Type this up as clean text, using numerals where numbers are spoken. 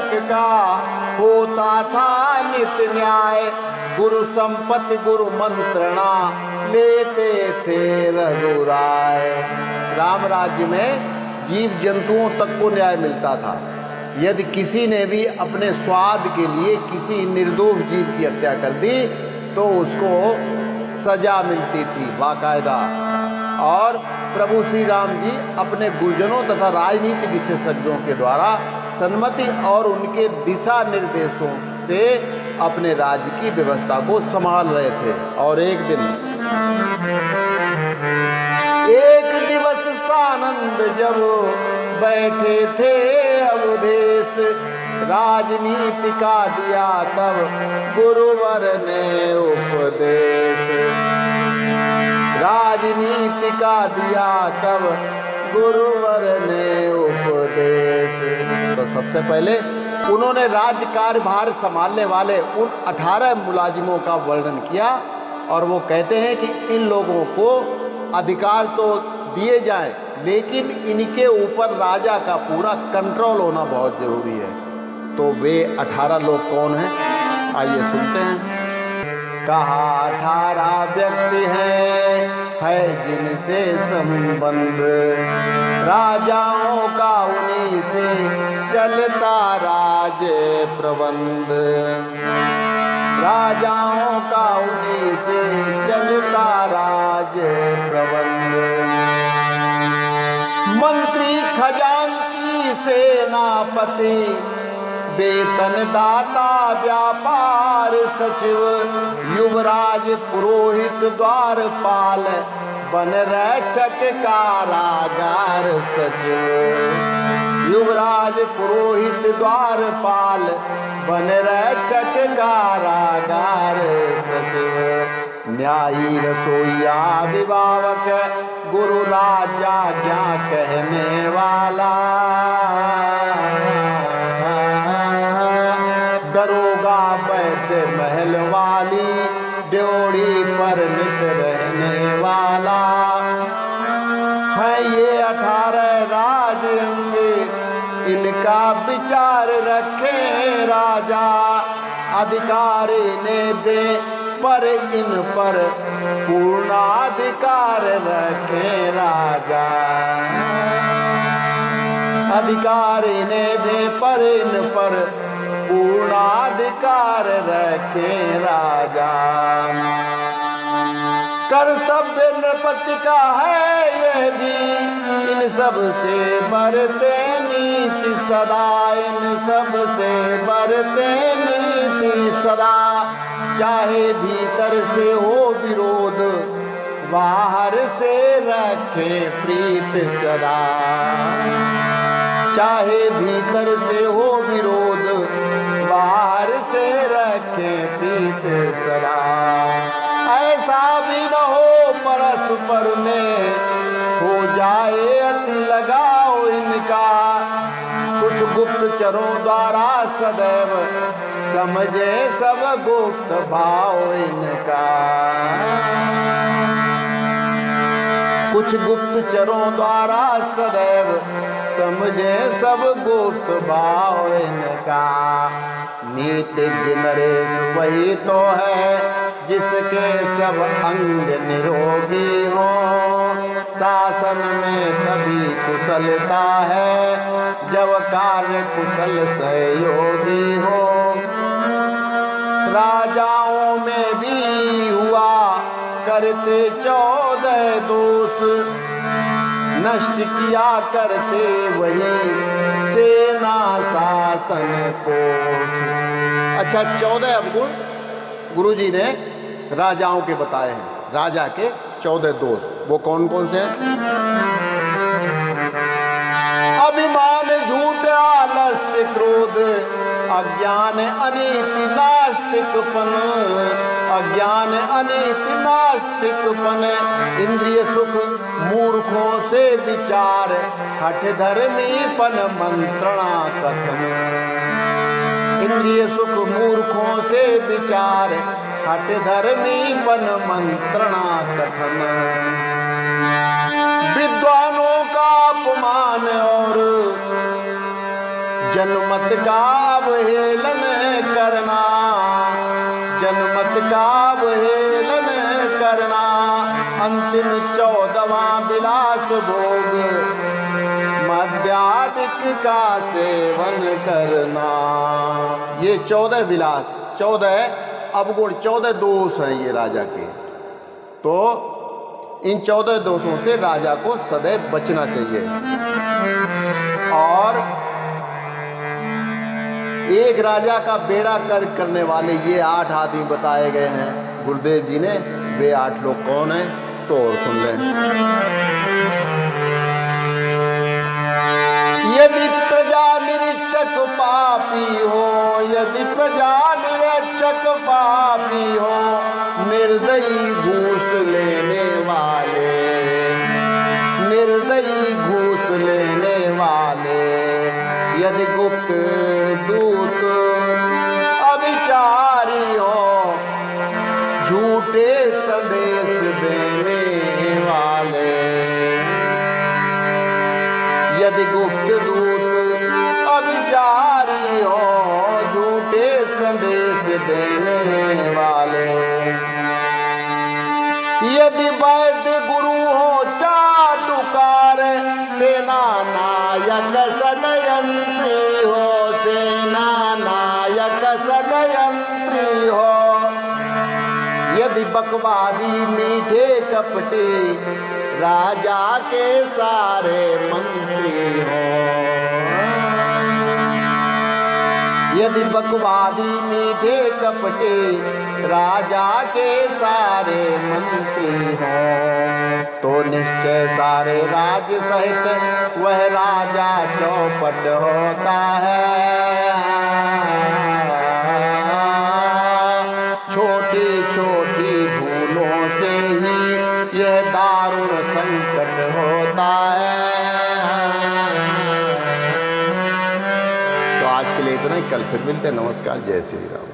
नरक का होता था नित न्याय, गुरु संपत्ति गुरु मंत्रणा लेते थे रघुराय। राम राज्य में जीव जंतुओं तक को न्याय मिलता था। यदि किसी ने भी अपने स्वाद के लिए किसी निर्दोष जीव की हत्या कर दी तो उसको सजा मिलती थी बाकायदा। और प्रभु श्री राम जी अपने गुरुजनों तथा राजनीति विशेषज्ञों के द्वारा सन्मति और उनके दिशा निर्देशों से अपने राज्य की व्यवस्था को संभाल रहे थे। और एक दिवस सानंद जब बैठे थे अवधेश, राजनीति का दिया तब गुरुवर ने उपदेश। राजनीति का दिया तब गुरुवर ने उपदेश। तो सबसे पहले उन्होंने राज्य कार्यभार संभालने वाले उन 18 मुलाजिमों का वर्णन किया और वो कहते हैं कि इन लोगों को अधिकार तो दिए जाएं, लेकिन इनके ऊपर राजा का पूरा कंट्रोल होना बहुत जरूरी है। तो वे 18 लोग कौन हैं, आइए सुनते हैं। कहा 18 व्यक्ति है जिनसे संबंध, राजाओं का उन्हीं से चलता राज प्रबंध। राजाओं का उन्हीं से चलता राज प्रबंध। मंत्री खजांची सेनापति, वेतन दाता व्यापार सचिव, युवराज पुरोहित द्वारपाल, वन रक्षक कारागार सचिव। युवराज पुरोहित द्वारपाल, वन रक्षक कारागार सचिव। न्यायी रसोइया विभावक, गुरु राजा क्या कहने वाला। दरोगा वैद्य महल वाली, ड्योढ़ी पर नित रहने वाला। है ये 18 राजअंग, इनका विचार रखे राजा। अधिकारी ने दे पर इन पर पूर्णाधिकार रखे राजा। अधिकारी ने दे पर इन पर पूर्णाधिकार रखे राजा। कर्तव्य नृपति का है ये भी, इन सब से बरते नीति सदा। इन सब से बरते नीति सदा। चाहे भीतर से हो विरोध, बाहर से रखे प्रीत सदा। चाहे भीतर से हो विरोध, बाहर से रखे प्रीत सदा। ऐसा भी न हो परस्पर में, हो जाए अति लगाओ इनका। कुछ गुप्तचरों द्वारा सदैव समझे सब गुप्त भाव इनका। कुछ गुप्तचरों द्वारा सदैव समझे सब गुप्त भाव इनका। नीतिज्ञ नरेश वही तो है जिसके सब अंग निरोगी हो। शासन में तभी कुशलता है जब कार्य कुशल सहयोगी हो। राजाओं में भी हुआ करते 14 दोष, नष्ट किया करते वही सेना शासन कोष। अच्छा, 14 अवगुण गुरुजी ने राजाओं के बताए हैं। राजा के 14 दोष वो कौन कौन से हैं? अभिमान, झूठ, आलस्य, क्रोध, अज्ञान, अनीति, नास्तिकपन। अज्ञान, अनीति, नास्तिकपन। इंद्रिय सुख, मूर्खों से विचार, हठ धर्मीपन, मंत्रणा कथन। इंद्रिय सुख, मूर्खों से विचार, हठ धर्मीपन, मंत्रणा कथन। विद्वानों का अपमान और जनमत का अवहेलन करना, जनमत का अवहेलन करना, अंतिम 14वां विलास भोग मद्यादिक का सेवन करना। ये 14 विलास, 14 अवगुण, 14 दोष हैं ये राजा के। तो इन 14 दोषों से राजा को सदैव बचना चाहिए। और एक राजा का बेड़ा गर्क करने वाले ये 8 आदमी बताए गए हैं गुरुदेव जी ने। वे 8 लोग कौन हैं, सो और सुन लें। यदि प्रजा निरीक्षक पापी हो, यदि प्रजा निरीक्षक पापी हो, निर्दयी घूस लेने वाले, निर्दयी घूस लेने वाले, यदि गुप्त दूत अविचारी हो, झूठे संदेश देने वाले, यदि गुप्त दूत अविचारी हो, झूठे संदेश देने वाले, यदि वैद्य गुरु हो चाटुकार, सेना नायक षड्यंत्री हो, सेना नायक षड्यंत्री हो, यदि बकवादी मीठे कपटे राजा के सारे मंत्री हो, यदि बकवादी मीठे कपटे राजा के सारे मंत्री हो, तो निश्चय सारे राज्य सहित वह राजा चौपट होता है। छोटी छोटी भूलों से ही यह दारुण संकट होता है। तो आज के लिए इतना ही, कल फिर मिलते हैं। नमस्कार, जय श्री राम।